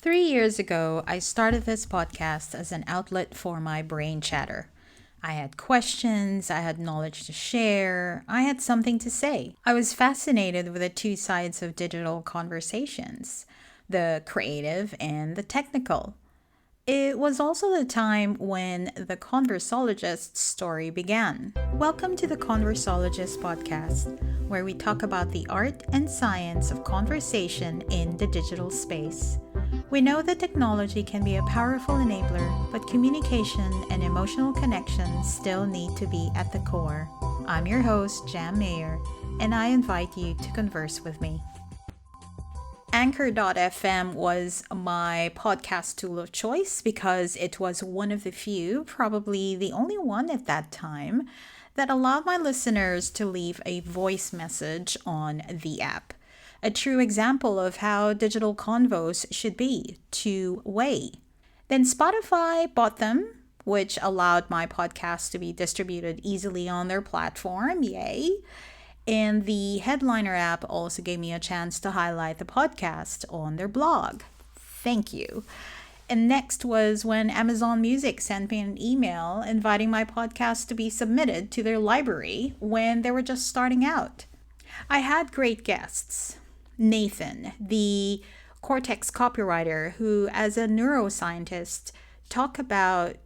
3 years ago, I started this podcast as an outlet for my brain chatter. I had questions, I had knowledge to share, I had something to say. I was fascinated with the two sides of digital conversations, the creative and the technical. It was also the time when the Conversologist story began. Welcome to the Conversologist podcast, where we talk about the art and science of conversation in the digital space. We know that technology can be a powerful enabler, but communication and emotional connection still need to be at the core. I'm your host, Jam Mayer, and I invite you to converse with me. Anchor.fm was my podcast tool of choice because it was one of the few, probably the only one at that time, that allowed my listeners to leave a voice message on the app. A true example of how digital convos should be, two-way. Then Spotify bought them, which allowed my podcast to be distributed easily on their platform. Yay! And the Headliner app also gave me a chance to highlight the podcast on their blog. Thank you. And next was when Amazon Music sent me an email inviting my podcast to be submitted to their library when they were just starting out. I had great guests. Nathan, the Cortex copywriter, who as a neuroscientist talk about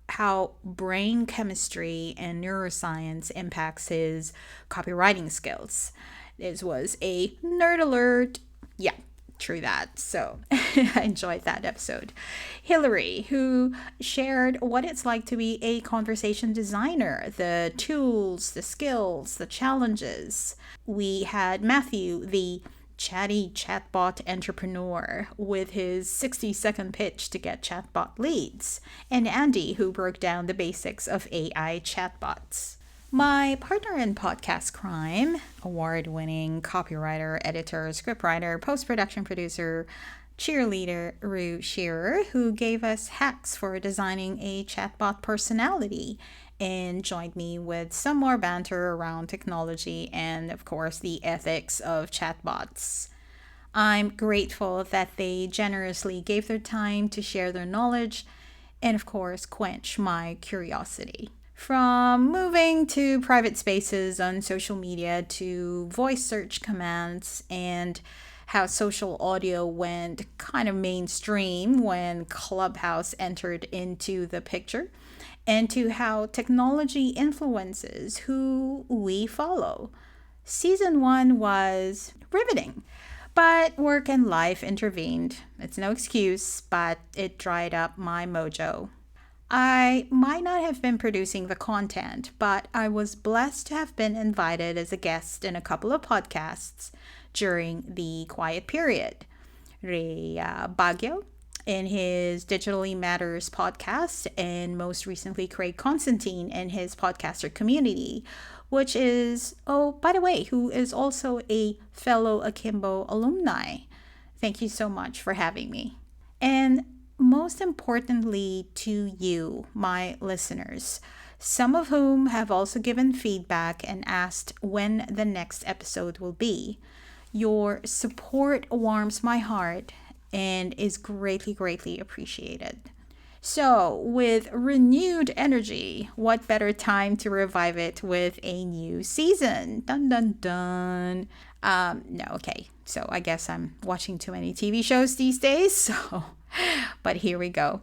how brain chemistry and neuroscience impacts his copywriting skills. This was a nerd alert. Yeah, true that. So I enjoyed that episode. Hillary, who shared what it's like to be a conversation designer, the tools, the skills, the challenges. We had Matthew, the chatty chatbot entrepreneur with his 60-second pitch to get chatbot leads, and Andy, who broke down the basics of AI chatbots. My partner in podcast crime, award-winning copywriter, editor, scriptwriter, post-production producer, cheerleader Rue Shearer, who gave us hacks for designing a chatbot personality and joined me with some more banter around technology and, of course, the ethics of chatbots. I'm grateful that they generously gave their time to share their knowledge and, of course, quench my curiosity. From moving to private spaces on social media to voice search commands and how social audio went kind of mainstream when Clubhouse entered into the picture, and to how technology influences who we follow. Season 1 was riveting, but work and life intervened. It's no excuse, but it dried up my mojo. I might not have been producing the content, but I was blessed to have been invited as a guest in a couple of podcasts during the quiet period. Baguio in his Digitally Matters podcast, and most recently Craig Constantine in his podcaster community, which is, oh, by the way, who is also a fellow Akimbo alumni. Thank you so much for having me. And most importantly to you, my listeners, some of whom have also given feedback and asked when the next episode will be. Your support warms my heart and is greatly, greatly appreciated. So, with renewed energy, what better time to revive it with a new season? Dun dun dun. No, okay. So I guess I'm watching too many TV shows these days. So, but here we go.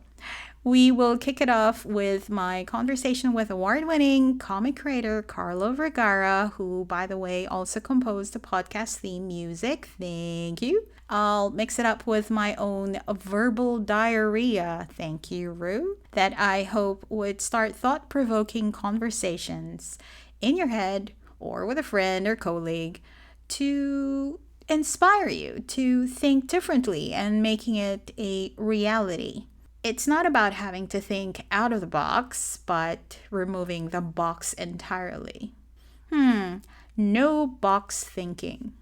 We will kick it off with my conversation with award-winning comic creator Carlo Vergara, who, by the way, also composed the podcast theme music. Thank you. I'll mix it up with my own verbal diarrhea. Thank you, Rue. That I hope would start thought-provoking conversations in your head or with a friend or colleague to inspire you to think differently and making it a reality. It's not about having to think out of the box, but removing the box entirely. No box thinking.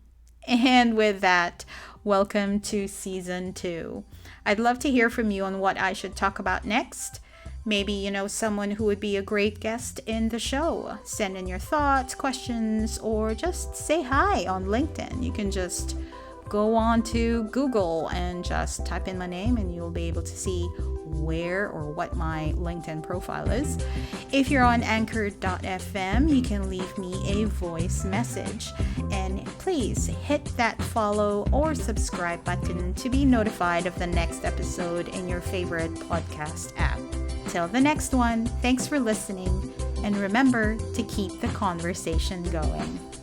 And with that, welcome to season 2. I'd love to hear from you on what I should talk about next. Maybe you know someone who would be a great guest in the show. Send in your thoughts, questions, or just say hi on LinkedIn. You can just go on to Google and just type in my name and you'll be able to see where or what my LinkedIn profile is. If you're on Anchor.fm, you can leave me a voice message. And please hit that follow or subscribe button to be notified of the next episode in your favorite podcast app. Till the next one, thanks for listening, and remember to keep the conversation going.